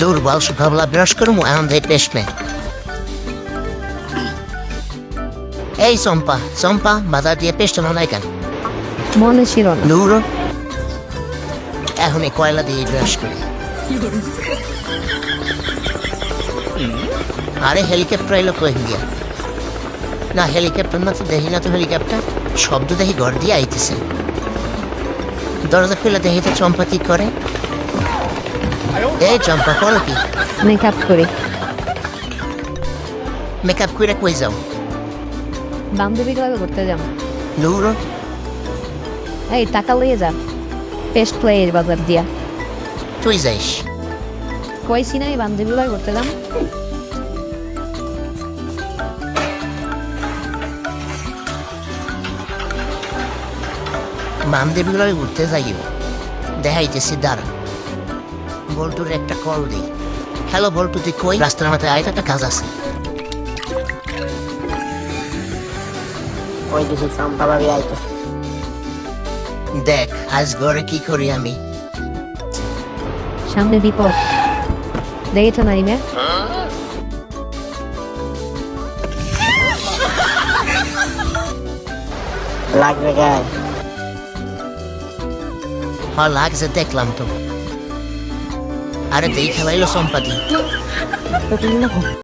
দুর্বল সকালবেলা ব্রাশ করবো এখন যাই পেস্ট নেই। এই চম্পা চম্পা বাজার দিয়ে পেস্ট নাই কেন? মনে ছিল না। দূর এখন এই কয়লা দিয়ে ব্রাশ করি। আরে হেলিকপ্টার এলো কই গিয়া? না হেলিকপ্টার না তো, দেখি না তো হেলিকপ্টার, শব্দ দেখি ঘর দিয়ে আইতেছে। দরজা খুলে দেখি তো চম্পা কি করে। এই চম্পা করো কি? মেকআপ করি। মেকআপ করে কই যাও? বান্ধবী গুলো করতে যাম। দূর এই টাকা লইয়ে যা, পেস্ট লইয়ে বাজার দিয়া। তুই যাইস। কইছি না এই বান্ধবী গুলো করতে যাম। বান্ধবীগুলো ঘুরতে যাইও, দেখাইতেছি দাঁড়া। বল্টুর একটা কল দিই। হ্যালো বল্টু, তুই কই? রাস্তার মাথায় আয়, একটা কাজ আছে। ওই দিকে চম্পা ভাবি আইতেছে। দেখ আজ ঘরে কি করি আমি। সামনে বিপদ, দেখেছো না রিমে? লাগছে গায়ে। হ্যাঁ লাগছে, দেখলাম তো। আরে দেই খেলাইলো সম্পাদি।